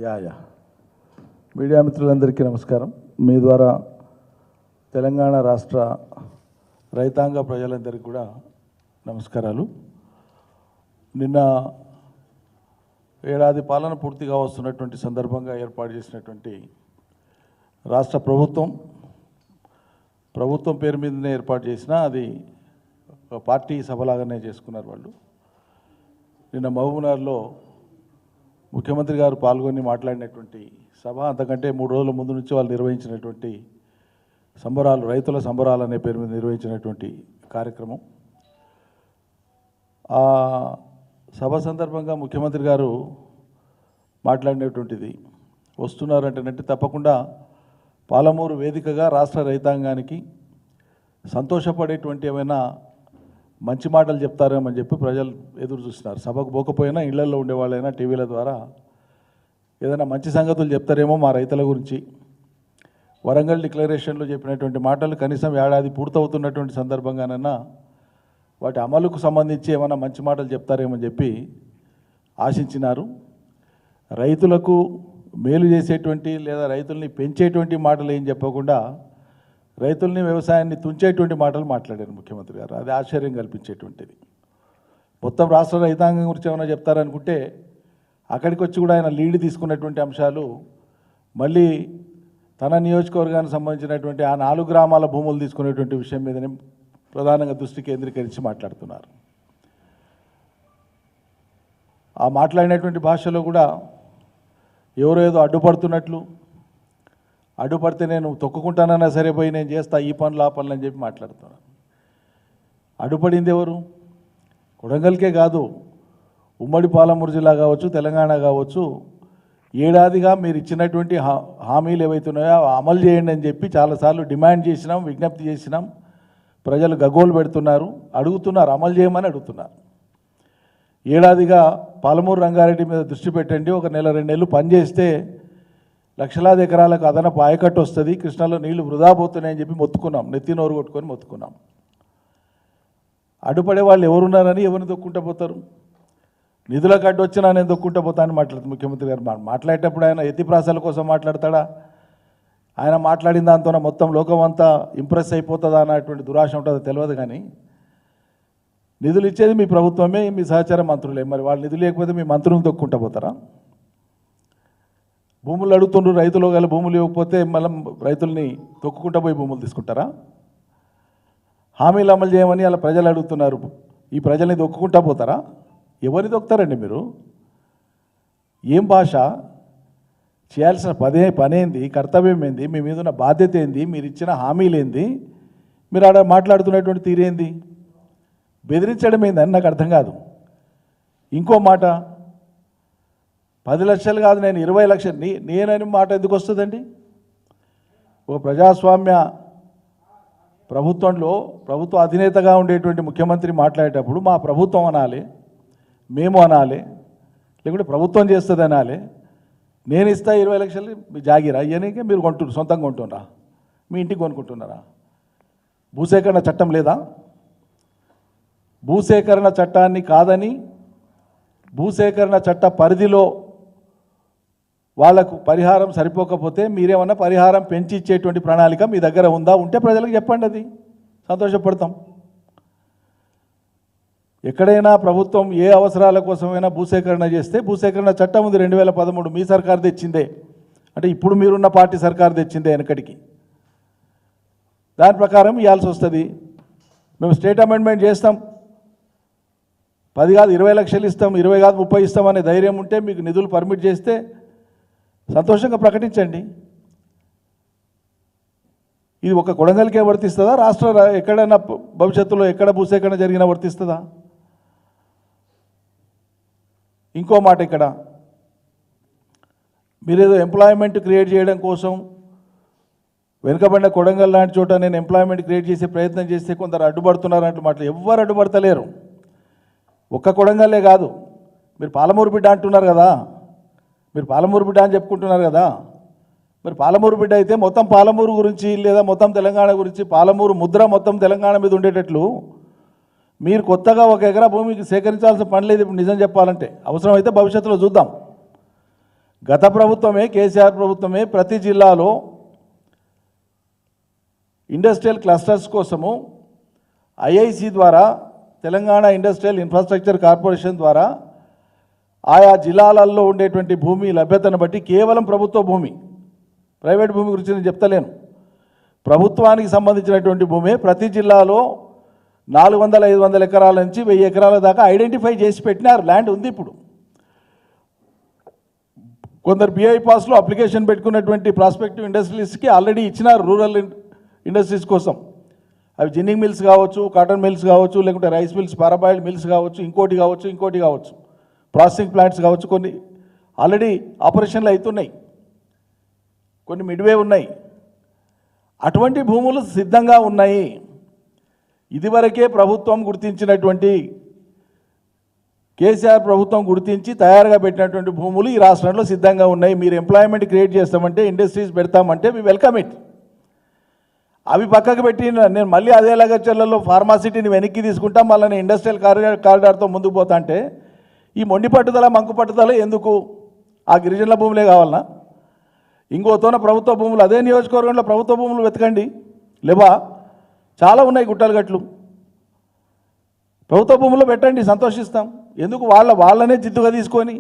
Yeah media మిత్రులందరికీ నమస్కారం. మీ ద్వారా తెలంగాణ రాష్ట్ర రైతాంగ ప్రజలందరికీ కూడా నమస్కారాలు. నిన్న ఏడాది పాలన పూర్తిగా వస్తున్నటువంటి సందర్భంగా ఏర్పాటు చేసినటువంటి రాష్ట్ర ప్రభుత్వం పేరు మీదనే ఏర్పాటు చేసినా అది ఒక పార్టీ సభలాగానే చేసుకున్నారు వాళ్ళు. నిన్న మహబూబ్నగర్లో ముఖ్యమంత్రి గారు పాల్గొని మాట్లాడినటువంటి సభ, అంతకంటే 3 రోజుల ముందు నుంచి వాళ్ళు నిర్వహించినటువంటి సంబరాలు, రైతుల సంబరాలు అనే పేరు మీద నిర్వహించినటువంటి కార్యక్రమం. ఆ సభ సందర్భంగా ముఖ్యమంత్రి గారు మాట్లాడినటువంటిది వస్తున్నారంటేనంటే తప్పకుండా పాలమూరు వేదికగా రాష్ట్ర రైతాంగానికి సంతోషపడేటువంటి ఏమైనా మంచి మాటలు చెప్తారేమని చెప్పి ప్రజలు ఎదురు చూస్తున్నారు. సభకు పోకపోయినా ఇళ్లలో ఉండేవాళ్ళైనా టీవీల ద్వారా ఏదైనా మంచి సంగతులు చెప్తారేమో మా రైతుల గురించి. వరంగల్ డిక్లరేషన్లో చెప్పినటువంటి మాటలు కనీసం ఏడాది పూర్తవుతున్నటువంటి సందర్భంగానైనా వాటి అమలుకు సంబంధించి ఏమైనా మంచి మాటలు చెప్తారేమని చెప్పి ఆశించినారు. రైతులకు మేలు చేసేటువంటి లేదా రైతుల్ని పెంచేటువంటి మాటలు ఏం చెప్పకుండా రైతుల్ని, వ్యవసాయాన్ని తుంచేటువంటి మాటలు మాట్లాడారు ముఖ్యమంత్రి గారు. అది ఆశ్చర్యం కల్పించేటువంటిది. మొత్తం రాష్ట్ర రైతాంగం గురించి ఏమైనా చెప్తారనుకుంటే అక్కడికి వచ్చి కూడా ఆయన లీడ్ తీసుకున్నటువంటి అంశాలు మళ్ళీ తన నియోజకవర్గానికి సంబంధించినటువంటి ఆ 4 గ్రామాల భూములు తీసుకునేటువంటి విషయం మీదనే ప్రధానంగా దృష్టి కేంద్రీకరించి మాట్లాడుతున్నారు. ఆ మాట్లాడినటువంటి భాషలో కూడా ఎవరో ఏదో అడ్డుపడుతున్నట్లు, అడ్డుపడితే నేను తొక్కుకుంటానన్నా సరే పోయి నేను చేస్తా ఈ పనులు ఆ పనులు అని చెప్పి మాట్లాడుతున్నాను. అడ్డుపడింది ఎవరు? కొడంగల్కే కాదు, ఉమ్మడి పాలమూరు జిల్లా కావచ్చు, తెలంగాణ కావచ్చు, ఏడాదిగా మీరు ఇచ్చినటువంటి హామీలు ఏవైతున్నాయో అమలు చేయండి అని చెప్పి చాలాసార్లు డిమాండ్ చేసినాం, విజ్ఞప్తి చేసినాం. ప్రజలు గగ్గోలు పెడుతున్నారు, అడుగుతున్నారు, అమలు చేయమని అడుగుతున్నారు. ఏడాదిగా పాలమూరు రంగారెడ్డి మీద దృష్టి పెట్టండి, ఒక నెల 2 నెలలు పనిచేస్తే లక్షలాది ఎకరాలకు అదనపు ఆయకట్టు వస్తుంది, కృష్ణలో నీళ్లు వృధా పోతున్నాయని చెప్పి మొత్తుకున్నాం, నెత్తి నోరు కొట్టుకొని మొత్తుకున్నాం. అడ్డుపడే వాళ్ళు ఎవరున్నారని ఎవరిని దొక్కుంటూ పోతారు? నిధులకు అడ్డు వచ్చినా నేను దొక్కుంటూ పోతా అని మాట్లాడుతుంది ముఖ్యమంత్రి గారు. మాట్లాడేటప్పుడు ఆయన ఎత్తిప్రాసాల కోసం మాట్లాడతాడా? ఆయన మాట్లాడిన దాంతో మొత్తం లోకం అంతా ఇంప్రెస్ అయిపోతుందా అన్నటువంటి దురాశ ఉంటుందో తెలియదు. కానీ నిధులు ఇచ్చేది మీ ప్రభుత్వమే, మీ సహచార మంత్రులే. మరి వాళ్ళు నిధులు లేకపోతే మీ మంత్రులను దొక్కుంటూ పోతారా? భూములు అడుగుతుండ్రు రైతులు, గల భూములు ఇవ్వకపోతే మళ్ళీ రైతుల్ని తొక్కుకుంటూ పోయి భూములు తీసుకుంటారా? హామీలు అమలు చేయమని అలా ప్రజలు అడుగుతున్నారు, ఈ ప్రజల్ని దొక్కుకుంటూ పోతారా? ఎవరిని దొక్కుతారండి మీరు? ఏం భాష? చేయాల్సిన పనేంది, కర్తవ్యం ఏంది, మీ మీద ఉన్న బాధ్యత ఏంది, మీరు ఇచ్చిన హామీలు ఏంది, మీరు ఆడ మాట్లాడుతున్నటువంటి తీరేంది? బెదిరించడం ఏందని నాకు అర్థం కాదు. ఇంకో మాట, 10 లక్షలు కాదు నేను 20 లక్షలు నేనని మాట ఎందుకు వస్తుందండి? ఒక ప్రజాస్వామ్య ప్రభుత్వంలో ప్రభుత్వ అధినేతగా ఉండేటువంటి ముఖ్యమంత్రి మాట్లాడేటప్పుడు మా ప్రభుత్వం అనాలి, మేము అనాలి, లేకుంటే ప్రభుత్వం చేస్తుంది అనాలి. నేను ఇస్తా 20 లక్షలు మీ జాగిరా అయ్యనికే మీరు కొంటున్నారు, సొంతంగా కొంటున్నారా? మీ ఇంటికి కొనుక్కుంటున్నారా? భూసేకరణ చట్టం లేదా? భూసేకరణ చట్టాన్ని కాదని భూసేకరణ చట్ట పరిధిలో వాళ్లకు పరిహారం సరిపోకపోతే మీరేమన్నా పరిహారం పెంచి ఇచ్చేటువంటి ప్రణాళిక మీ దగ్గర ఉందా? ఉంటే ప్రజలకు చెప్పండి, అది సంతోషపడతాం. ఎక్కడైనా ప్రభుత్వం ఏ అవసరాల కోసమైనా భూసేకరణ చేస్తే భూసేకరణ చట్టం ఉంది 2013, మీ సర్కారు తెచ్చిందే. అంటే ఇప్పుడు మీరున్న పార్టీ సర్కారు తెచ్చిందే వెనకడికి. దాని ప్రకారం ఇవ్వాల్సి వస్తుంది. మేము స్టేట్ అమెండ్మెంట్ చేస్తాం, 10 కాదు 20 లక్షలు ఇస్తాం, 20 కాదు 30 ఇస్తాం అనే ధైర్యం ఉంటే, మీకు నిధులు పర్మిట్ చేస్తే సంతోషంగా ప్రకటించండి. ఇది ఒక కొడంగల్కే వర్తిస్తుందా? రాష్ట్ర ఎక్కడైనా భవిష్యత్తులో ఎక్కడ భూసేకరణ జరిగినా వర్తిస్తుందా? ఇంకో మాట, ఇక్కడ మీరేదో ఎంప్లాయ్మెంట్ క్రియేట్ చేయడం కోసం వెనుకబడిన కొడంగల్ లాంటి చోట నేను ఎంప్లాయ్మెంట్ క్రియేట్ చేసే ప్రయత్నం చేస్తే కొందరు అడ్డుపడుతున్నారు అంటే మాటలు ఎవ్వరు అడ్డుపడతలేరు. ఒక్క కొడంగల్లే కాదు, మీరు పాలమూరు బిడ్డ అంటున్నారు కదా, మీరు పాలమూరు బిడ్డ అని చెప్పుకుంటున్నారు కదా, మరి పాలమూరు బిడ్డ అయితే మొత్తం పాలమూరు గురించి లేదా మొత్తం తెలంగాణ గురించి పాలమూరు ముద్ర మొత్తం తెలంగాణ మీద ఉండేటట్లు మీరు కొత్తగా 1 ఎకరా భూమికి సేకరించాల్సిన పని లేదు ఇప్పుడు నిజం చెప్పాలంటే. అవసరమైతే భవిష్యత్తులో చూద్దాం. గత ప్రభుత్వమే, కేసీఆర్ ప్రభుత్వమే ప్రతి జిల్లాలో ఇండస్ట్రియల్ క్లస్టర్స్ కోసము ఐఐసి ద్వారా, తెలంగాణ ఇండస్ట్రియల్ ఇన్ఫ్రాస్ట్రక్చర్ కార్పొరేషన్ ద్వారా ఆయా జిల్లాలలో ఉండేటువంటి భూమి లభ్యతను బట్టి, కేవలం ప్రభుత్వ భూమి, ప్రైవేట్ భూమి గురించి నేను చెప్తలేను, ప్రభుత్వానికి సంబంధించినటువంటి భూమి ప్రతి జిల్లాలో 400-500 ఎకరాల నుంచి 1000 ఎకరాల దాకా ఐడెంటిఫై చేసి పెట్టినారు. ల్యాండ్ ఉంది. ఇప్పుడు కొందరు బిఐ పాస్లో అప్లికేషన్ పెట్టుకున్నటువంటి ప్రాస్పెక్టివ్ ఇండస్ట్రీస్కి ఆల్రెడీ ఇచ్చినారు, రూరల్ ఇండస్ట్రీస్ కోసం. అవి జిన్నింగ్ మిల్స్ కావచ్చు, కాటన్ మిల్స్ కావచ్చు, లేకుంటే రైస్ మిల్స్, పారాబాయిల్డ్ మిల్స్ కావచ్చు, ఇంకోటి కావచ్చు, ప్రాసెసింగ్ ప్లాంట్స్ కావచ్చు. కొన్ని ఆల్రెడీ ఆపరేషన్లు అవుతున్నాయి, కొన్ని మిడ్వే ఉన్నాయి. అటువంటి భూములు సిద్ధంగా ఉన్నాయి. ఇదివరకే ప్రభుత్వం గుర్తించినటువంటి, కేసీఆర్ ప్రభుత్వం గుర్తించి తయారుగా పెట్టినటువంటి భూములు ఈ రాష్ట్రంలో సిద్ధంగా ఉన్నాయి. మీరు ఎంప్లాయ్మెంట్ క్రియేట్ చేస్తామంటే, ఇండస్ట్రీస్ పెడతామంటే వి వెల్కమ్ ఇట్. అవి పక్కకు పెట్టి నేను మళ్ళీ అదే లగచర్లలో ఫార్మాసిటీని వెనక్కి తీసుకుంటాం, మళ్ళీ నేను ఇండస్ట్రియల్ కారిడార్తో ముందుకు పోతా అంటే ఈ మొండి పట్టుదల, మంకు పట్టుదల ఎందుకు? ఆ గిరిజనుల భూములే కావాలన్నా? ఇంకోతోన ప్రభుత్వ భూములు, అదే నియోజకవర్గంలో ప్రభుత్వ భూములు వెతకండి, లేవా? చాలా ఉన్నాయి గుట్టలు గట్లు. ప్రభుత్వ భూముల్లో పెట్టండి, సంతోషిస్తాం. ఎందుకు వాళ్ళనే జిద్దుగా తీసుకొని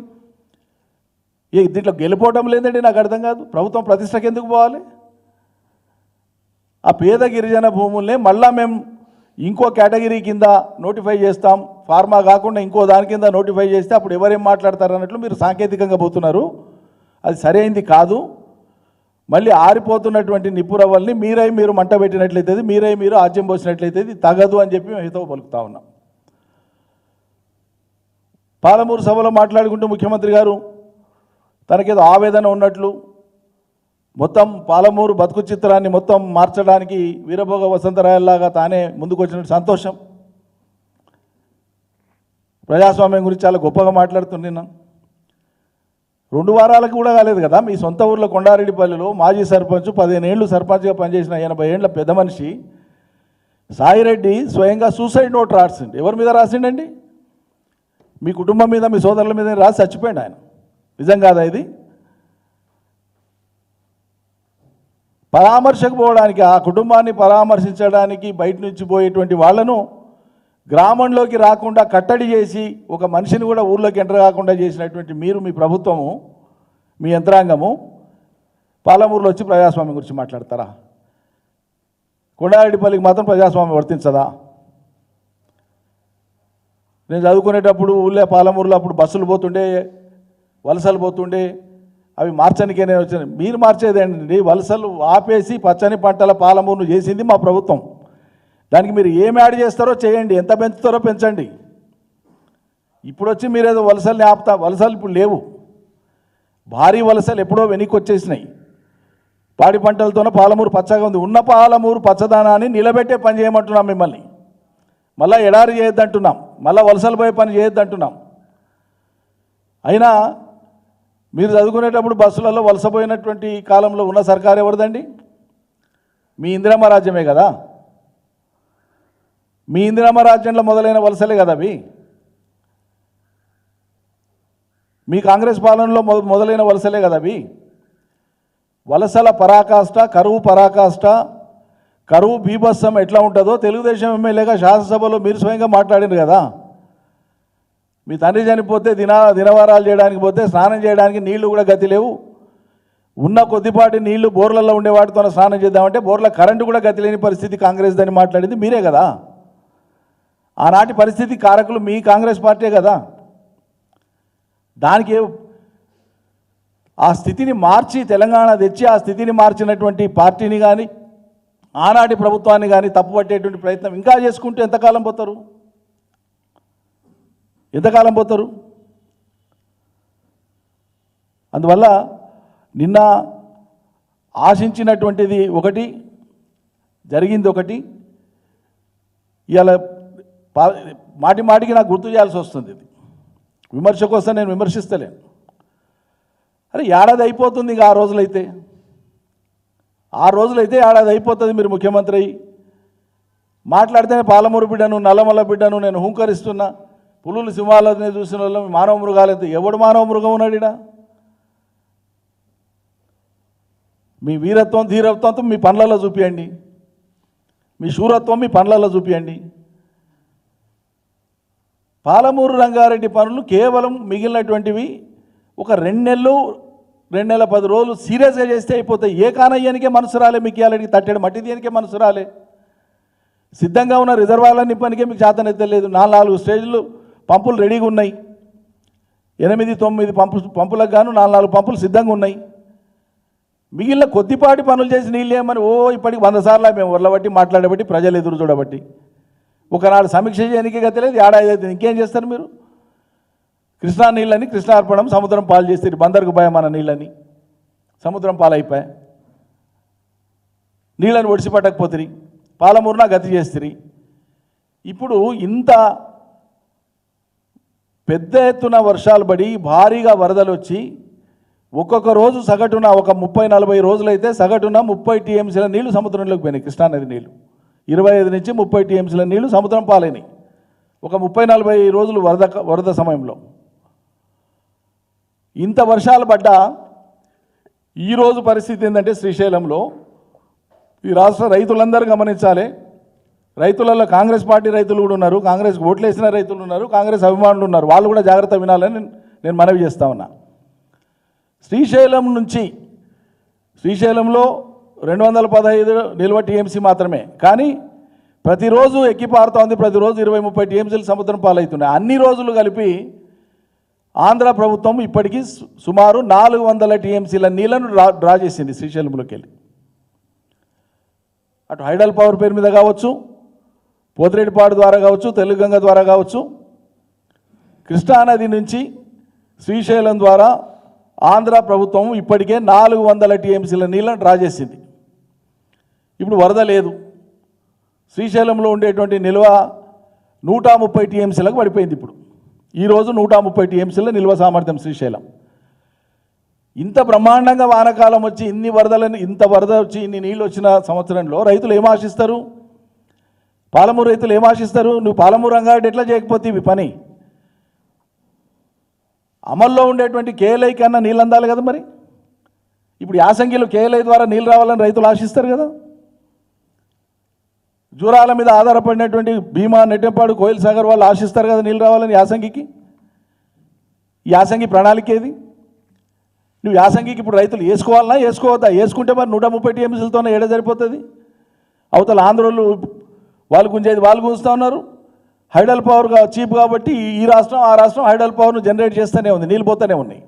దీంట్లో గెలిపోవడం లేదండి? నాకు అర్థం కాదు. ప్రభుత్వం ప్రతిష్టకి ఎందుకు పోవాలి? ఆ పేద గిరిజన భూముల్నే మళ్ళా మేము ఇంకో కేటగిరీ కింద నోటిఫై చేస్తాం, ఫార్మా కాకుండా ఇంకో దాని కింద నోటిఫై చేస్తే అప్పుడు ఎవరేం మాట్లాడతారు అన్నట్లు మీరు సాంకేతికంగా పోతున్నారు. అది సరైంది కాదు. మళ్ళీ ఆరిపోతున్నటువంటి నిప్పురవ్వల్ని మీరు మంట పెట్టినట్లయితే, మీరు ఆజ్యం పోసినట్లయితే ఇది తగదు అని చెప్పి మేము హితవు పలుకుతా ఉన్నాం. పాలమూరు సభలో మాట్లాడుకుంటూ ముఖ్యమంత్రి గారు తనకేదో ఆవేదన ఉన్నట్లు, మొత్తం పాలమూరు బతుకు చిత్రాన్ని మొత్తం మార్చడానికి వీరభోగ వసంతరాయల్లాగా తానే ముందుకు వచ్చినట్టు సంతోషం. ప్రజాస్వామ్యం గురించి చాలా గొప్పగా మాట్లాడుతున్నాను. 2 వారాలకు కూడా కాలేదు కదా, మీ సొంత ఊర్లో కొండారెడ్డిపల్లిలో మాజీ సర్పంచ్, 15 ఏళ్ళు సర్పంచ్గా పనిచేసిన 80 ఏళ్ల పెద్ద మనిషి సాయిరెడ్డి స్వయంగా సూసైడ్ నోట్ రాసిండు. ఎవరి మీద రాసిండండి? మీ కుటుంబం మీద, మీ సోదరుల మీద రాసి చచ్చిపోయాడు ఆయన. నిజం కాదా ఇది? పరామర్శకు పోవడానికి, ఆ కుటుంబాన్ని పరామర్శించడానికి బయట నుంచి పోయేటువంటి వాళ్లను గ్రామంలోకి రాకుండా కట్టడి చేసి, ఒక మనిషిని కూడా ఊర్లోకి ఎంటర్ కాకుండా చేసినటువంటి మీరు, మీ ప్రభుత్వము, మీ యంత్రాంగము పాలమూరులో వచ్చి ప్రజాస్వామ్యం గురించి మాట్లాడతారా? కొండారెడ్డిపల్లికి మాత్రం ప్రజాస్వామ్యం వర్తించదా? నేను చదువుకునేటప్పుడు ఊళ్ళో పాలమూరులో అప్పుడు బస్సులు పోతుండే, వలసలు పోతుండే, అవి మార్చనికే నేను వచ్చాను. మీరు మార్చేదేంటండి? వలసలు ఆపేసి పచ్చని పంటల పాలమూరును చేసింది మా ప్రభుత్వం. దానికి మీరు ఏం యాడ్ చేస్తారో చేయండి, ఎంత పెంచుతారో పెంచండి. ఇప్పుడు వచ్చి మీరు ఏదో వలసల్ని ఆపుతా, వలసలు ఇప్పుడు లేవు. భారీ వలసలు ఎప్పుడో వెనక్కి వచ్చేసినాయి. పాడి పంటలతోనే పాలమూరు పచ్చగా ఉంది. ఉన్న పాలమూరు పచ్చదనాన్ని నిలబెట్టే పని చేయమంటున్నాం మిమ్మల్ని. మళ్ళీ ఎడారి చేయొద్దంటున్నాం, మళ్ళీ వలసలు పోయే పని చేయొద్దంటున్నాం. అయినా మీరు చదువుకునేటప్పుడు బస్సులలో వలసపోయినటువంటి కాలంలో ఉన్న సర్కారు ఎవరిదండి? మీ ఇందిరమ్మ రాజ్యమే కదా. మీ ఇందిరమ్మ రాజ్యంలో మొదలైన వలసలే కదా అవి. మీ కాంగ్రెస్ పాలనలో మొదలైన వలసలే కదా అవి. వలసల పరాకాష్ట, కరువు పరాకాష్ట, కరువు బీభత్సం ఎట్లా ఉంటుందో తెలుగుదేశం ఎమ్మెల్యేగా శాసనసభలో మీరు స్వయంగా మాట్లాడినారు కదా. మీ తండ్రి చనిపోతే దినవారాలు చేయడానికి పోతే స్నానం చేయడానికి నీళ్లు కూడా గతి లేవు. ఉన్న కొద్దిపాటి నీళ్లు బోర్లలో ఉండే వాటితో స్నానం చేద్దామంటే బోర్ల కరెంటు కూడా గతి లేని పరిస్థితి కాంగ్రెస్ దాన్ని మాట్లాడింది మీరే కదా. ఆనాటి పరిస్థితి కారకులు మీ కాంగ్రెస్ పార్టీ కదా. దానికి ఆ స్థితిని మార్చి, తెలంగాణ తెచ్చి ఆ స్థితిని మార్చినటువంటి పార్టీని కానీ, ఆనాటి ప్రభుత్వాన్ని కానీ తప్పుపట్టేటువంటి ప్రయత్నం ఇంకా చేసుకుంటూ ఎంతకాలం పోతారు? అందువల్ల నిన్న ఆశించినటువంటిది ఒకటి, జరిగింది ఒకటి. ఇవాళ మాటికి నాకు గుర్తు చేయాల్సి వస్తుంది. ఇది విమర్శ కోసం నేను విమర్శిస్తలేను. అరే ఏడాది అయిపోతుంది, ఇక 6 రోజులైతే 6 రోజులైతే ఏడాది అయిపోతుంది. మీరు ముఖ్యమంత్రి అయ్యి మాట్లాడితేనే పాలమూరు బిడ్డను, నల్లమల్ల బిడ్డను నేను హుంకరిస్తున్నా, పులులు సింహాలని చూసిన వాళ్ళు మానవ మృగాలైతే ఎవడు మానవ మృగం ఉన్నాడు? మీ వీరత్వం ధీరత్వంతో మీ పనులలో చూపియండి, మీ శూరత్వం మీ పనులలో చూపియండి. పాలమూరు రంగారెడ్డి పనులు కేవలం మిగిలినటువంటివి ఒక 2 నెలలు 2 నెలల 10 రోజులు సీరియస్గా చేస్తే అయిపోతాయి. ఏ కానయ్యానికే మనసు రాలే, మీకు ఇవాళకి తట్టెడు మట్టి దేనికే మనసు రాలే. సిద్ధంగా ఉన్న రిజర్వాయర్ల నింపనికే మీకు చేతనెత్తలేదు. 4 స్టేజ్లు పంపులు రెడీగా ఉన్నాయి. 8-9 పంపులకు గాను 4 పంపులు సిద్ధంగా ఉన్నాయి. మిగిలిన కొద్దిపాటి పనులు చేసి నీళ్ళు ఏమని ఇప్పటికి 100 సార్లు మేము వర్లబట్టి మాట్లాడబట్టి ప్రజలు ఎదురు చూడబట్టి ఒకనాడు సమీక్ష చేయడానికి గతలేదు, ఏడాది అవుతుంది. ఇంకేం చేస్తారు మీరు? కృష్ణా నీళ్ళని కృష్ణార్పణం సముద్రం పాలు చేస్తారు. బందరుకు భయం అన్న నీళ్ళని సముద్రం పాలైపోయాయి. నీళ్ళని ఒడిసిపట్టకపోతుంది, పాలమూరున గతి చేస్తుంది. ఇప్పుడు ఇంత పెద్ద ఎత్తున వర్షాలు పడి భారీగా వరదలు వచ్చి ఒక్కొక్క రోజు సగటున ఒక 30-40 రోజులైతే సగటున 30 టీఎంసీల నీళ్లు సముద్రంలోకి పోయినాయి. కృష్ణానది నీళ్లు 25 నుంచి 30 టీఎంసీల నీళ్లు సముద్రం పాలైనాయి ఒక 30-40 రోజులు వరద సమయంలో. ఇంత వర్షాలు పడ్డా ఈరోజు పరిస్థితి ఏంటంటే శ్రీశైలంలో ఈ రాష్ట్ర రైతులందరూ గమనించాలి. రైతులలో కాంగ్రెస్ పార్టీ రైతులు కూడా ఉన్నారు, కాంగ్రెస్ ఓట్లు వేసిన రైతులు ఉన్నారు, కాంగ్రెస్ అభిమానులు ఉన్నారు. వాళ్ళు కూడా జాగ్రత్త వినాలని నేను మనవి చేస్తా ఉన్నా. శ్రీశైలం నుంచి శ్రీశైలంలో 215 నిల్వ టీఎంసీ మాత్రమే, కానీ ప్రతిరోజు ఎక్కి పారుతోంది. ప్రతిరోజు 20-30 టీఎంసీలు సముద్రం పాలవుతున్నాయి. అన్ని రోజులు కలిపి ఆంధ్ర ప్రభుత్వం ఇప్పటికీ సుమారు 400 టీఎంసీల నీళ్లను డ్రా చేసింది శ్రీశైలంలోకి వెళ్ళి. అటు హైడల్ పవర్ పేరు మీద కావచ్చు, పోతిరెడ్డిపాడు ద్వారా కావచ్చు, తెలుగంగ ద్వారా కావచ్చు, కృష్ణానది నుంచి శ్రీశైలం ద్వారా ఆంధ్ర ప్రభుత్వం ఇప్పటికే 400 టీఎంసీల నీళ్ళను డ్రా చేసింది. ఇప్పుడు వరద లేదు. శ్రీశైలంలో ఉండేటువంటి నిల్వ 130 టీఎంసీలకు పడిపోయింది. ఇప్పుడు ఈరోజు 130 టీఎంసీల నిల్వ సామర్థ్యం శ్రీశైలం. ఇంత బ్రహ్మాండంగా వానకాలం వచ్చి ఇంత వరద వచ్చి ఇన్ని నీళ్ళు వచ్చిన సంవత్సరంలో రైతులు ఏం ఆశిస్తారు? పాలమూరు రైతులు ఏం ఆశిస్తారు? నువ్వు పాలమూరు రంగారెడ్డి ఎట్లా చేయకపోతే ఇవి పని అమల్లో ఉండేటువంటి కేఎల్ఐ కన్నా నీళ్ళు అందాలి కదా. మరి ఇప్పుడు యాసంగిలో కేఎల్ఐ ద్వారా నీళ్ళు రావాలని రైతులు ఆశిస్తారు కదా. జూరాల మీద ఆధారపడినటువంటి భీమా, నెట్టెంపాడు, కోయిల్ సాగర్ వాళ్ళు ఆశిస్తారు కదా నీళ్ళు రావాలని యాసంగికి. యాసంగి ప్రణాళిక ఏది? నువ్వు యాసంగికి ఇప్పుడు రైతులు వేసుకోవాలన్నా వేసుకోవద్దా? వేసుకుంటే మరి 130 టీఎంసీలతోనే ఏడ సరిపోతుంది? అవతల ఆంధ్రోళ్ళు వాళ్ళు గుంజేది వాళ్ళు గుంజుతూ ఉన్నారు. హైడల్ పవర్ చీప్ కాబట్టి ఈ రాష్ట్రం ఆ రాష్ట్రం హైడల్ పవర్ను జనరేట్ చేస్తూనే ఉంది, నీళ్ళు పోతూనే ఉన్నాయి.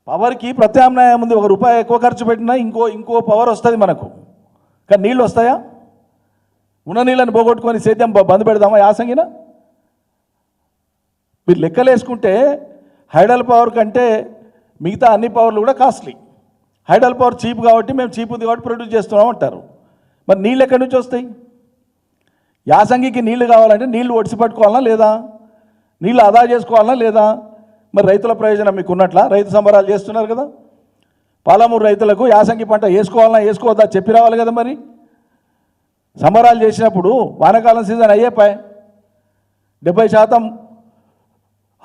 పవర్కి ప్రత్యామ్నాయం ఉంది. ₹1 ఎక్కువ ఖర్చు పెట్టినా ఇంకో పవర్ వస్తుంది మనకు. కానీ నీళ్ళు వస్తాయా? ఉన్న నీళ్ళని పోగొట్టుకొని సేద్యం బంద్ పెడదామా యాసంగిన? మీరు లెక్కలేసుకుంటే హైడల్ పవర్ కంటే మిగతా అన్ని పవర్లు కూడా కాస్ట్లీ. హైడల్ పవర్ చీప్ కాబట్టి మేము చీప్ది కాబట్టి ప్రొడ్యూస్ చేస్తున్నాం అంటారు. మరి నీళ్ళు ఎక్కడి నుంచి వస్తాయి? యాసంగికి నీళ్లు కావాలంటే నీళ్లు ఒడిసి పట్టుకోవాలన్నా లేదా? నీళ్ళు ఆదా చేసుకోవాలన్నా లేదా? మరి రైతుల ప్రయోజనం మీకు ఉన్నట్లా? రైతు సంబరాలు చేస్తున్నారు కదా. పాలమూరు రైతులకు యాసంగి పంట వేసుకోవాలన్నా వేసుకోవద్దా చెప్పి రావాలి కదా. మరి సంబరాలు చేసినప్పుడు వానాకాలం సీజన్ అయ్యేపాయి, 70%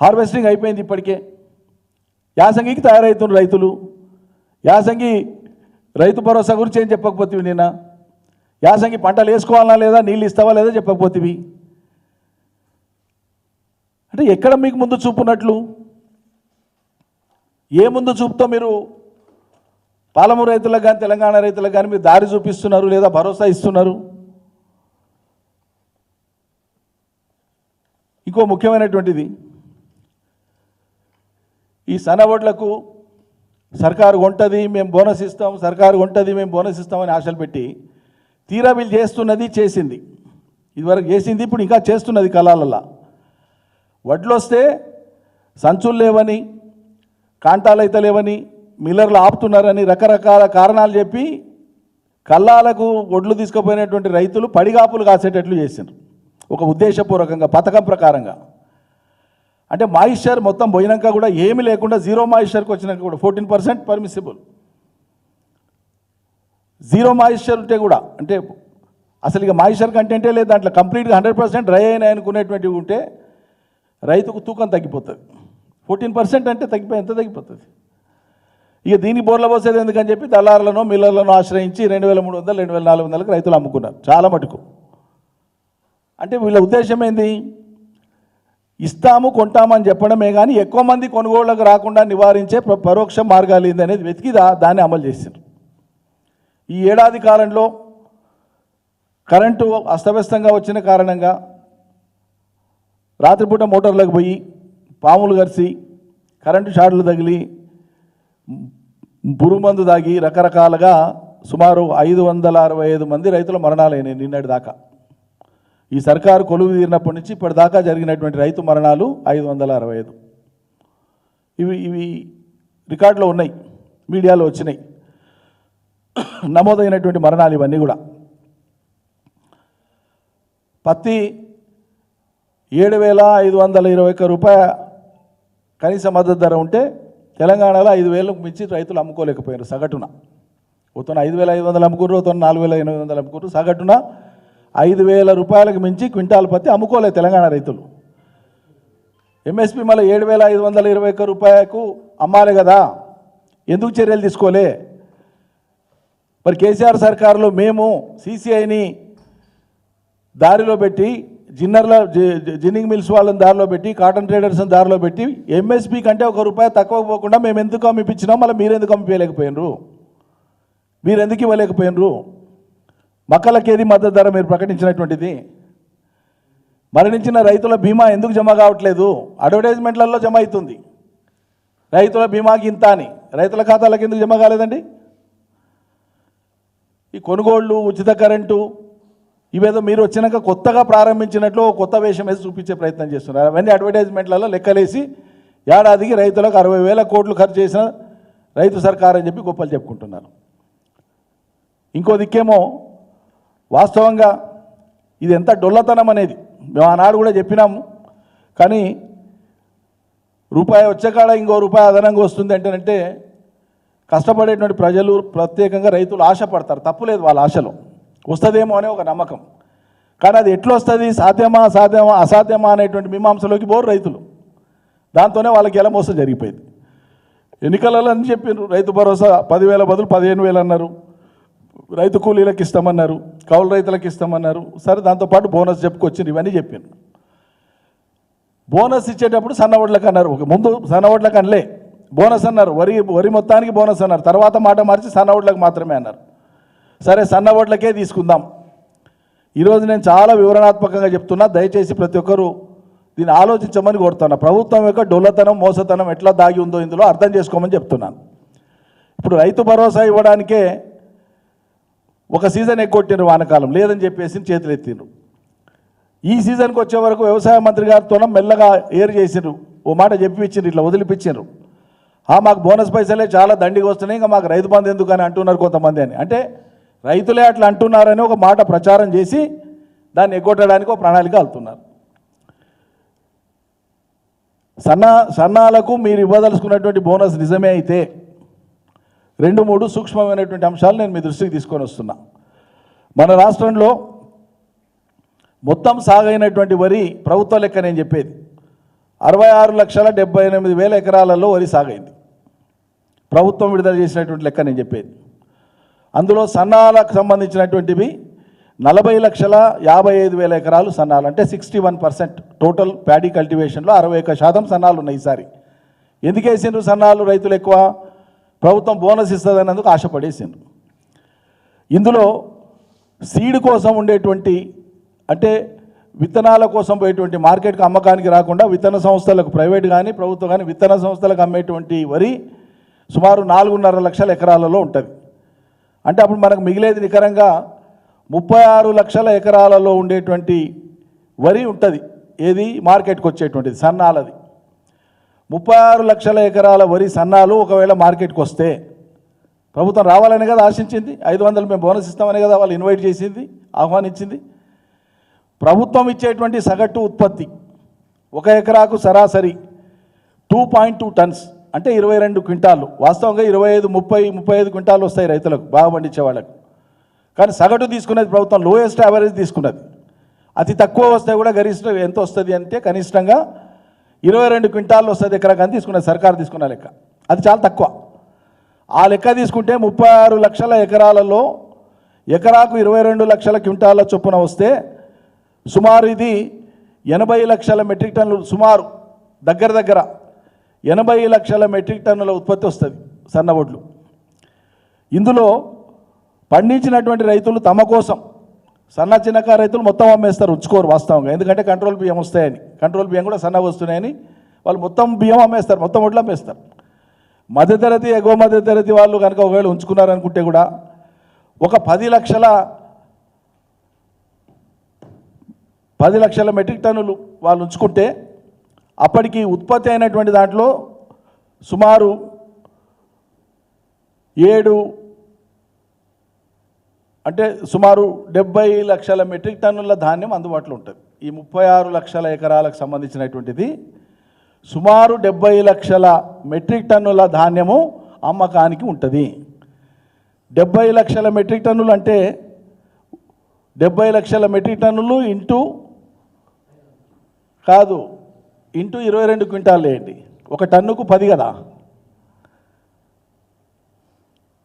హార్వెస్టింగ్ అయిపోయింది ఇప్పటికే. యాసంగికి తయారవుతున్న రైతులు యాసంగి రైతు భరోసా గురించి ఏం చెప్పకపోతే నిన్న యాసంగి పంటలు వేసుకోవాలన్నా లేదా, నీళ్ళు ఇస్తావా లేదా చెప్పకపోతే. అంటే ఎక్కడ మీకు ముందు చూపున్నట్లు? ఏ ముందు చూపుతో మీరు పాలమూరు రైతులకు కానీ తెలంగాణ రైతులకు కానీ మీరు దారి చూపిస్తున్నారు లేదా భరోసా ఇస్తున్నారు? ఇంకో ముఖ్యమైనటువంటిది, ఈ సన్నబొడ్లకు సర్కారు కొంటది మేము బోనస్ ఇస్తాం, సర్కారు కొంటది మేము బోనస్ ఇస్తామని ఆశలు పెట్టి తీరా వీళ్ళు చేస్తున్నది చేసింది, ఇదివరకు చేసింది ఇప్పుడు ఇంకా చేస్తున్నది కళాలల్లా. వడ్లు వస్తే సంచులు లేవని, కాంటాలు అయితే లేవని, మిల్లర్లు ఆపుతున్నారని రకరకాల కారణాలు చెప్పి కల్లాలకు ఒడ్లు తీసుకుపోయినటువంటి రైతులు పడిగాపులు కాసేటట్లు చేసిండ్రు. ఒక ఉద్దేశపూర్వకంగా పథకం ప్రకారంగా. అంటే మాయిశ్చర్ మొత్తం పోయినాక కూడా ఏమీ లేకుండా 0 మాయిశ్చర్కి వచ్చినాక కూడా 14% పర్మిసిబుల్. 0 మాయిశ్చర్ ఉంటే కూడా అంటే అసలు ఇక మాయిశ్చర్ కంటెంటే లేదు దాంట్లో, కంప్లీట్గా 100% డ్రై అయినాయి అనుకునేటువంటివి ఉంటే రైతుకు తూకం తగ్గిపోతుంది. 14% అంటే ఎంత తగ్గిపోతుంది? ఇక దీనికి బోర్ల పోసేది ఎందుకని చెప్పి దళారులను మిల్లర్లను ఆశ్రయించి 2300 2400లకు రైతులు అమ్ముకున్నారు చాలా మటుకు. అంటే వీళ్ళ ఉద్దేశం ఏంది? ఇస్తాము కొంటామని చెప్పడమే కానీ ఎక్కువ మంది కొనుగోళ్లకు రాకుండా నివారించే పరోక్ష మార్గాలు ఏంది అనేది వెతికి దాన్ని అమలు చేశారు. ఈ ఏడాది కాలంలో కరెంటు అస్తవ్యస్తంగా వచ్చిన కారణంగా రాత్రిపూట మోటార్లకు పోయి పాములు కరిసి కరెంటు షార్ట్లు తగిలి పురుగుమందు దాగి రకరకాలుగా సుమారు 565 మంది రైతుల మరణాలైనాయి నిన్నటి దాకా. ఈ సర్కారు కొలువు తీరినప్పటి నుంచి ఇప్పటిదాకా జరిగినటువంటి రైతు మరణాలు 565. ఇవి రికార్డులో ఉన్నాయి, మీడియాలో వచ్చినాయి నమోదైనటువంటి మరణాలు ఇవన్నీ కూడా. పత్తి 7,521 రూపాయ కనీస మద్దతు ధర ఉంటే తెలంగాణలో 5,000కు మించి రైతులు అమ్ముకోలేకపోయారు సగటున. ఉత్తన 5,500 అమ్ముకుర్రు, ఉత్తన 4,800 అమ్ముకుర్రు. సగటున 5,000 రూపాయలకు మించి క్వింటాల్ పత్తి అమ్ముకోలేదు తెలంగాణ రైతులు. ఎంఎస్పి మళ్ళీ 7,521 రూపాయలకు అమ్మాలి కదా, ఎందుకు చర్యలు తీసుకోలే? మరి కేసీఆర్ సర్కారులో మేము సీసీఐని దారిలో పెట్టి జిన్నింగ్ మిల్స్ వాళ్ళని దారిలో పెట్టి కాటన్ ట్రేడర్స్ని దారిలో పెట్టి ఎంఎస్పి కంటే ₹1 తక్కువ పోకుండా మేము ఎందుకు అమ్మిపించినాం, మళ్ళీ మీరు ఎందుకు అమ్మిపోయలేకపోయినరు? మీరు ఎందుకు ఇవ్వలేకపోయినరు? మక్కలకేది మద్దతు ధర మీరు ప్రకటించినటువంటిది? మరణించిన రైతుల బీమా ఎందుకు జమ కావట్లేదు? అడ్వర్టైజ్మెంట్లలో జమ అవుతుంది రైతుల బీమాకి ఇంత అని, రైతుల ఖాతాలకు ఎందుకు జమ కాలేదండి? ఈ కొనుగోళ్లు, ఉచిత కరెంటు ఇవేదో మీరు వచ్చినాక కొత్తగా ప్రారంభించినట్లు కొత్త వేషం వేసి చూపించే ప్రయత్నం చేస్తున్నారు. అవన్నీ అడ్వర్టైజ్మెంట్లలో లెక్కలేసి ఏడాదికి రైతులకు 60,000 కోట్లు ఖర్చు చేసిన రైతు సర్కార్ అని చెప్పి గొప్పలు చెప్పుకుంటున్నారు. ఇంకో దిక్కేమో వాస్తవంగా ఇది ఎంత డొల్లతనం అనేది మేము ఆనాడు కూడా చెప్పినాము. కానీ రూపాయి వచ్చే కాడ ఇంకో రూపాయి అదనంగా వస్తుంది అంటేనంటే కష్టపడేటువంటి ప్రజలు ప్రత్యేకంగా రైతులు ఆశపడతారు, తప్పులేదు వాళ్ళ ఆశలో, వస్తుందేమో అనే ఒక నమ్మకం. కానీ అది ఎట్లా వస్తుంది, సాధ్యమా అసాధ్యమా అనేటువంటి మీమాంసలోకి పోరు రైతులు. దాంతోనే వాళ్ళకి ఎలా మోసం జరిగిపోయింది. ఎన్నికలలో అని చెప్పారు రైతు భరోసా 10,000 బదులు 15,000 అన్నారు, రైతు కూలీలకు ఇస్తామన్నారు, కౌలు రైతులకు ఇస్తామన్నారు. సరే దాంతోపాటు బోనస్ చెప్పుకొచ్చింది, ఇవన్నీ చెప్పాను. బోనస్ ఇచ్చేటప్పుడు సన్నవడ్లకు అన్నారు, ముందు సన్నవడ్లకు అనలే, బోనస్ అన్నారు, వరి మొత్తానికి బోనస్ అన్నారు. తర్వాత మాట మార్చి సన్నవడ్లకు మాత్రమే అన్నారు. సరే సన్నవడ్లకే తీసుకుందాం. ఈరోజు నేను చాలా వివరణాత్మకంగా చెప్తున్నా, దయచేసి ప్రతి ఒక్కరూ దీన్ని ఆలోచించమని కోరుతున్నా. ప్రభుత్వం యొక్క డొల్లతనం, మోసతనం ఎట్లా దాగి ఉందో ఇందులో అర్థం చేసుకోమని చెప్తున్నాను. ఇప్పుడు రైతు భరోసా ఇవ్వడానికే ఒక సీజన్ ఎగ్గొట్టిండ్రు, వానకాలం లేదని చెప్పేసి చేతులు ఎత్తిండ్రు. ఈ సీజన్కి వచ్చే వరకు వ్యవసాయ మంత్రి గారితో మెల్లగా ఏరు చేసిండ్రు, ఓ మాట చెప్పిచ్చిండ్రు, ఇట్లా వదిలిపించిండ్రు. మాకు బోనస్ పైసలే చాలా దండిగా వస్తున్నాయి, ఇంకా మాకు రైతు బంధు ఎందుకు అని అంటున్నారు కొంతమంది అని. అంటే రైతులే అట్లా అంటున్నారని ఒక మాట ప్రచారం చేసి దాన్ని ఎగ్గొట్టడానికి ఒక ప్రణాళిక వెళ్తున్నారు. సన్నాలకు మీరు ఇవ్వదలుచుకున్నటువంటి బోనస్ నిజమే అయితే 2-3 సూక్ష్మమైనటువంటి అంశాలు నేను మీ దృష్టికి తీసుకొని వస్తున్నా. మన రాష్ట్రంలో మొత్తం సాగైనటువంటి వరి ప్రభుత్వ లెక్క నేను చెప్పేది 66,78,000 ఎకరాలలో వరి సాగైంది. ప్రభుత్వం విడుదల చేసినటువంటి లెక్క నేను చెప్పేది. అందులో సన్నాలకు సంబంధించినటువంటివి 40,55,000 ఎకరాలు సన్నాలు, అంటే 61% టోటల్ ప్యాడీ కల్టివేషన్లో 61% సన్నాలు ఉన్నాయి ఈసారి. ఎందుకు వేసిండ్రు సన్నాలు రైతులు ఎక్కువ? ప్రభుత్వం బోనస్ ఇస్తుందన్నందుకు ఆశపడేసిండ్రు. ఇందులో సీడ్ కోసం ఉండేటువంటి, అంటే విత్తనాల కోసం పోయేటువంటి మార్కెట్కి అమ్మకానికి రాకుండా విత్తన సంస్థలకు, ప్రైవేట్ కానీ ప్రభుత్వం కానీ విత్తన సంస్థలకు అమ్మేటువంటి వరి సుమారు 4.5 లక్షల ఎకరాలలో ఉంటుంది. అంటే అప్పుడు మనకు మిగిలేది నికరంగా 36 లక్షల ఎకరాలలో ఉండేటువంటి వరి ఉంటుంది. ఏది మార్కెట్కి వచ్చేటువంటిది సన్నాలది. 36 లక్షల ఎకరాల వరి సన్నాలు ఒకవేళ మార్కెట్కి వస్తే ప్రభుత్వం రావాలని కదా ఆశించింది, 500 మేము బోనస్ ఇస్తామని కదా వాళ్ళు ఇన్వైట్ చేసింది, ఆహ్వానించింది. ప్రభుత్వం ఇచ్చేటువంటి సగటు ఉత్పత్తి 1 ఎకరాకు సరాసరి 2.2 టన్స్, అంటే 22 క్వింటాలు. వాస్తవంగా 25, 30, 35 క్వింటాలు వస్తాయి రైతులకు, బాగా పండించే వాళ్ళకు. కానీ సగటు తీసుకునేది ప్రభుత్వం లోయెస్ట్ యావరేజ్ తీసుకున్నది. అతి తక్కువ వస్తే కూడా గరిష్ట ఎంత వస్తుంది అంటే కనిష్టంగా 22 క్వింటాలు వస్తుంది ఎకరాకు అని తీసుకున్నది సర్కారు తీసుకున్న లెక్క. అది చాలా తక్కువ. ఆ లెక్క తీసుకుంటే 36 లక్షల ఎకరాలలో ఎకరాకు 22 లక్షల క్వింటాల చొప్పున వస్తే సుమారు ఇది 80 లక్షల మెట్రిక్ టన్నులు, సుమారు దగ్గర 80 లక్షల మెట్రిక్ టన్నుల ఉత్పత్తి వస్తుంది సన్న వడ్లు. ఇందులో పండించినటువంటి రైతులు తమ కోసం, సన్న చిన్నకారు రైతులు మొత్తం అమ్మేస్తారు, ఉంచుకోరు వాస్తవంగా, ఎందుకంటే కంట్రోల్ బియ్యం వస్తాయని, కంట్రోల్ బియ్యం కూడా సన్నగా వస్తున్నాయని వాళ్ళు మొత్తం బియ్యం అమ్మేస్తారు, మొత్తం వడ్లు అమ్మేస్తారు. మధ్యతరగతి ఎగువ మధ్యతరగతి వాళ్ళు కనుక ఒకవేళ ఉంచుకున్నారనుకుంటే కూడా ఒక 10 లక్షల మెట్రిక్ టన్నులు వాళ్ళు ఉంచుకుంటే అప్పటికి ఉత్పత్తి అయినటువంటి దాంట్లో సుమారు 70 లక్షల మెట్రిక్ టన్నుల ధాన్యం అందుబాటులో ఉంటుంది. ఈ 36 లక్షల ఎకరాలకు సంబంధించినటువంటిది సుమారు 70 లక్షల మెట్రిక్ టన్నుల ధాన్యము అమ్మకానికి ఉంటుంది. 70 లక్షల మెట్రిక్ టన్నులు అంటే 70 లక్షల మెట్రిక్ టన్నులు ఇంటూ 22 క్వింటాలు వేయండి, ఒక టన్నుకు 10 కదా,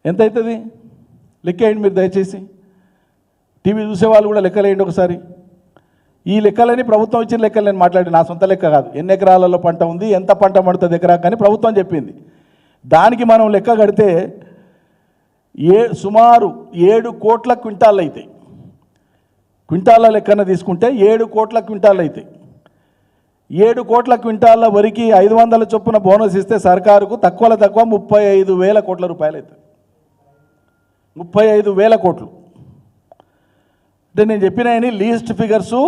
ఎంత అవుతుంది లెక్కేయండి మీరు దయచేసి. టీవీ చూసేవాళ్ళు కూడా లెక్కలేయండి ఒకసారి. ఈ లెక్కలని ప్రభుత్వం ఇచ్చిన లెక్కలు నేను మాట్లాడి, నా సొంత లెక్క కాదు. ఎన్ని ఎకరాలలో పంట ఉంది, ఎంత పంట పడుతుంది ఎకరా కానీ ప్రభుత్వం చెప్పింది. దానికి మనం లెక్క కడితే సుమారు 7 కోట్ల క్వింటాలు అవుతాయి. క్వింటాల లెక్కన తీసుకుంటే 7 కోట్ల క్వింటాలు అవుతాయి. 7 కోట్ల క్వింటాల వరకు 500 చొప్పున బోనస్ ఇస్తే సర్కారుకు తక్కువలో తక్కువ 35,000 కోట్ల రూపాయలు అవుతాయి. 35,000 కోట్లు అంటే నేను చెప్పిన లీస్ట్ ఫిగర్సు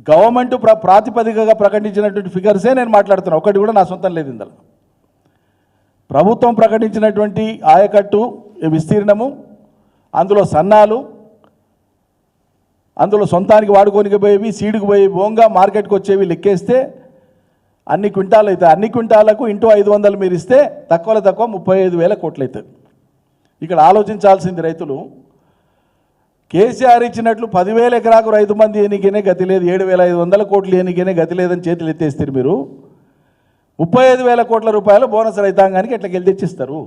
గవర్నమెంట్ ప్రాతిపదికగా ప్రకటించినటువంటి ఫిగర్సే నేను మాట్లాడుతున్నాను, ఒకటి కూడా నా సొంతం లేదు ఇందులో. ప్రభుత్వం ప్రకటించినటువంటి ఆయకట్టు విస్తీర్ణము, అందులో సన్నాలు, అందులో సొంతానికి వాడుకోనికి పోయేవి, సీడుకు పోయి బోంగా మార్కెట్కి వచ్చేవి లెక్కేస్తే అన్ని క్వింటాలు అవుతాయి. అన్ని క్వింటాలకు ఇంటూ 500 మీరు ఇస్తే తక్కువలో తక్కువ 35,000 కోట్లు అవుతుంది. ఇక్కడ ఆలోచించాల్సింది రైతులు, కేసీఆర్ ఇచ్చినట్లు 10,000 ఎకరాకు రైతు మంది ఎన్నికనే గతి లేదు, 7,500 కోట్లు ఎన్నికనే గతి లేదని చేతులు ఎత్తేస్తారు. మీరు 35,000 కోట్ల రూపాయలు బోనస్ రైతాంగానికి ఎట్లా గెలి తెచ్చిస్తారు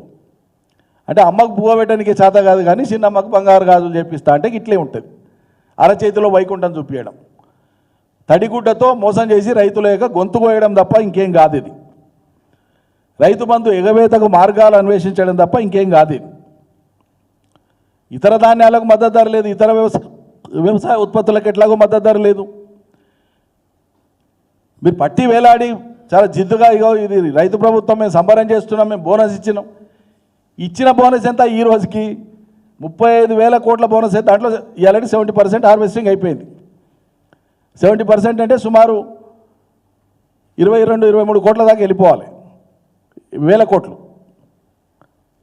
అంటే అమ్మకు పువ్వ పెట్టడానికి చేత కాదు కానీ చిన్నమ్మకు బంగారు గాజులు చేపిస్తా అంటే ఇట్లే ఉంటుంది. అరచేతిలో వైకుంఠం చూపించడం, తడిగుడ్డతో మోసం చేసి రైతుల యొక్క గొంతు కోయడం తప్ప ఇంకేం కాదు ఇది. రైతు బంధు ఎగవేతకు మార్గాలు అన్వేషించడం తప్ప ఇంకేం కాదు ఇది. ఇతర ధాన్యాలకు మద్దతు ధర లేదు, ఇతర వ్యవసాయ ఉత్పత్తులకు ఎట్లాగో మద్దతు ధర లేదు. మీరు పట్టి వేలాడి చాలా జిద్దుగా ఇగో ఇది రైతు ప్రభుత్వం, మేము సంబరం చేస్తున్నాం, మేము బోనస్ ఇచ్చిన బోనస్ ఎంత ఈ రోజుకి 35,000 కోట్ల బోనస్ అయితే దాంట్లో ఆల్రెడీ 70% హార్వెస్టింగ్ అయిపోయింది. 70% అంటే సుమారు 22-23 కోట్ల దాకా వెళ్ళిపోవాలి. 1000 కోట్లు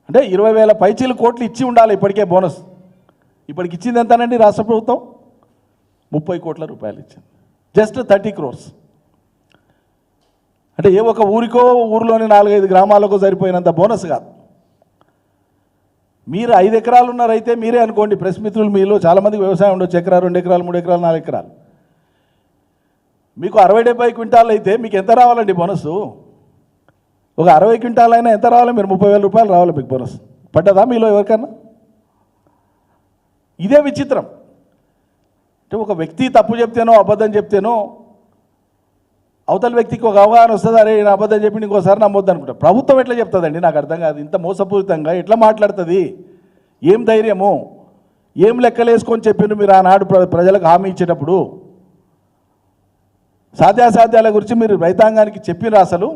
అంటే 20,000 పైచీలు కోట్లు ఇచ్చి ఉండాలి ఇప్పటికే బోనస్. ఇప్పటికి ఇచ్చింది ఎంతనండి రాష్ట్ర ప్రభుత్వం? 30 కోట్ల రూపాయలు ఇచ్చింది, జస్ట్ 30 crores. అంటే ఏ ఒక ఊరికో ఊరిలోని 4-5 గ్రామాలకు సరిపోయినంత బోనస్ కాదు. మీరు 5 ఎకరాలు ఉన్నారైతే మీరే అనుకోండి, ప్రెస్ మిత్రులు మీలో చాలామందికి వ్యవసాయం ఉండొచ్చు, 1 ఎకరా 2 ఎకరాలు 3 ఎకరాలు 4 ఎకరాలు. మీకు 60-70 క్వింటాలు అయితే మీకు ఎంత రావాలండి బోనస్? ఒక 60 క్వింటాలు అయినా ఎంత రావాలి? మీరు 30,000 రూపాయలు రావాలి మీకు బోనస్. పడ్డదా మీలో ఎవరికన్నా? ఇదే విచిత్రం. అంటే ఒక వ్యక్తి తప్పు చెప్తేనో అబద్ధం చెప్తేనో అవతల వ్యక్తికి ఒక అవగాహన వస్తుంది, అరే నేను అబద్ధం చెప్పి ఇంకోసారి నమ్మొద్దు అనుకుంటా. ప్రభుత్వం ఎట్లా చెప్తుందండి నాకు అర్థం కాదు. ఇంత మోసపూరితంగా ఎట్లా మాట్లాడుతుంది? ఏం ధైర్యము? ఏం లెక్కలేసుకొని చెప్పిండ్రు మీరు ఆనాడు ప్రజలకు హామీ ఇచ్చేటప్పుడు? సాధ్యాసాధ్యాల గురించి మీరు రైతాంగానికి చెప్పిన అసలు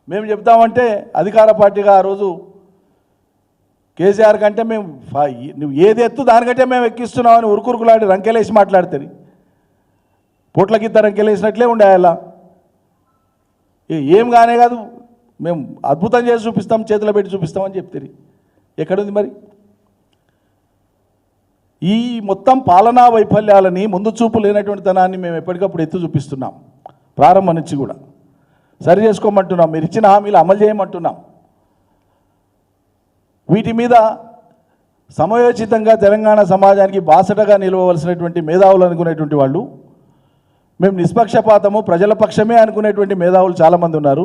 మేము చెప్తామంటే అధికార పార్టీగా ఆ రోజు కేసీఆర్ కంటే మేము నువ్వు ఏది ఎత్తు దానికంటే మేము ఎక్కిస్తున్నామని ఉరుకురుకులాడి రంకెలేసి మాట్లాడుతుంది. పొట్లకిద్ద రంకెలేసినట్లే ఉండే అలా ఏం కానే కాదు, మేము అద్భుతం చేసి చూపిస్తాం, చేతిలో పెట్టి చూపిస్తామని చెప్తారు. ఎక్కడుంది మరి? ఈ మొత్తం పాలనా వైఫల్యాలని, ముందు చూపు లేనటువంటి తనాన్ని మేము ఎప్పటికప్పుడు ఎత్తు చూపిస్తున్నాం. ప్రారంభం నుంచి కూడా సరి చేసుకోమంటున్నాం, మీరు ఇచ్చిన హామీలు అమలు చేయమంటున్నాం. వీటి మీద సమయోచితంగా తెలంగాణ సమాజానికి బాసటగా నిలవవలసినటువంటి మేధావులు అనుకునేటువంటి వాళ్ళు, మేము నిష్పక్షపాతము ప్రజల పక్షమే అనుకునేటువంటి మేధావులు చాలామంది ఉన్నారు.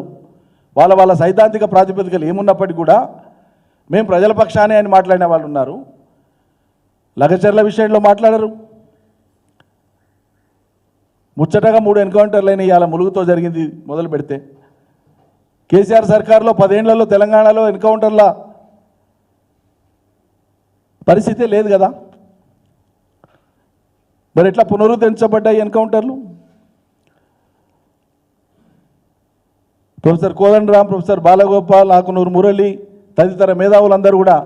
వాళ్ళ సైద్ధాంతిక ప్రాతిపదికలు ఏమున్నప్పటికీ కూడా మేము ప్రజల పక్షానే అని మాట్లాడిన వాళ్ళు ఉన్నారు. లగచర్ల విషయంలో మాట్లాడరు. ముచ్చటగా 3 ఎన్కౌంటర్లు అయినా ఇవాళ ములుగుతో జరిగింది మొదలు పెడితే, కేసీఆర్ సర్కార్లో 10 ఏళ్లలో తెలంగాణలో ఎన్కౌంటర్ల పరిస్థితే లేదు కదా. మరి ఎట్లా పునరుద్ధరించబడ్డాయి ఎన్కౌంటర్లు? ప్రొఫెసర్ కోదండరాం, ప్రొఫెసర్ బాలగోపాల్, ఆకునూరు మురళి తదితర మేధావులందరూ కూడా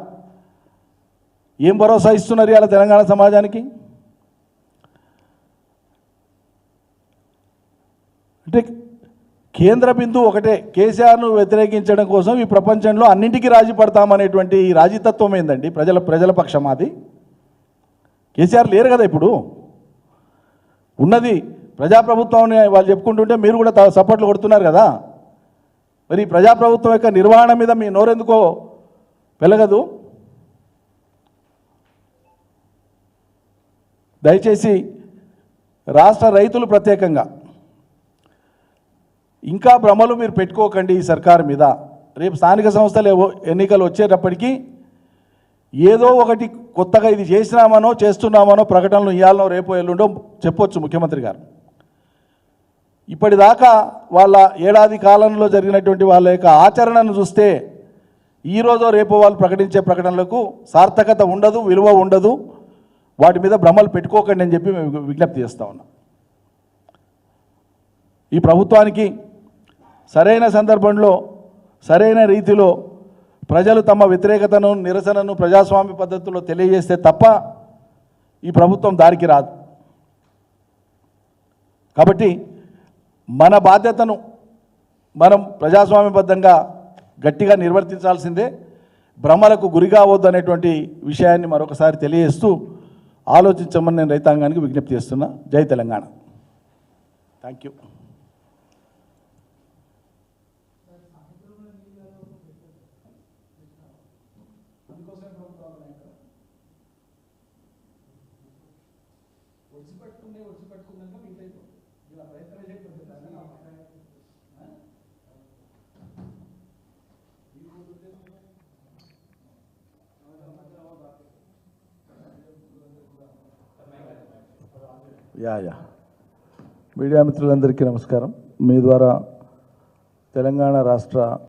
ఏం భరోసా ఇస్తున్నారు ఇవాళ తెలంగాణ సమాజానికి? అంటే కేంద్ర బిందువు ఒకటే, కేసీఆర్ను వ్యతిరేకించడం కోసం ఈ ప్రపంచంలో అన్నింటికీ రాజీ పడతామనేటువంటి ఈ రాజీతత్వం ఏందండి? ప్రజల పక్షం అది. కేసీఆర్ లేరు కదా ఇప్పుడు, ఉన్నది ప్రజాప్రభుత్వం వాళ్ళు చెప్పుకుంటుంటే మీరు కూడా సపోర్ట్లు కొడుతున్నారు కదా. మరి ప్రజాప్రభుత్వం యొక్క నిర్వహణ మీద మీ నోరెందుకో వెలగదు? దయచేసి రాష్ట్ర రైతులు ప్రత్యేకంగా ఇంకా భ్రమలు మీరు పెట్టుకోకండి ఈ సర్కారు మీద. రేపు స్థానిక సంస్థలు ఎన్నికలు వచ్చేటప్పటికీ ఏదో ఒకటి కొత్తగా ఇది చేసినామనో చేస్తున్నామనో ప్రకటనలు ఇవ్వాలనో రేపో ఎల్లుండో చెప్పొచ్చు ముఖ్యమంత్రి గారు. ఇప్పటిదాకా వాళ్ళ ఏడాది కాలంలో జరిగినటువంటి వాళ్ళ యొక్క ఆచరణను చూస్తే ఈరోజో రేపో వాళ్ళు ప్రకటించే ప్రకటనలకు సార్థకత ఉండదు, విలువ ఉండదు. వాటి మీద భ్రమలు పెట్టుకోకండి అని చెప్పి మేము విజ్ఞప్తి చేస్తూ ఉన్నాం. ఈ ప్రభుత్వానికి సరైన సందర్భంలో సరైన రీతిలో ప్రజలు తమ వ్యతిరేకతను, నిరసనను ప్రజాస్వామ్య పద్ధతిలో తెలియజేస్తే తప్ప ఈ ప్రభుత్వం దారికి రాదు. కాబట్టి మన బాధ్యతను మనం ప్రజాస్వామ్యబద్ధంగా గట్టిగా నిర్వర్తించాల్సిందే. భ్రమలకు గురి కావద్దు అనేటువంటి విషయాన్ని మరొకసారి తెలియజేస్తూ ఆలోచించమని నేను రైతాంగానికి విజ్ఞప్తి చేస్తున్నా. జై Telangana. Thank you. Yeah media మిత్రులందరికీ నమస్కారం. మీ ద్వారా తెలంగాణ రాష్ట్ర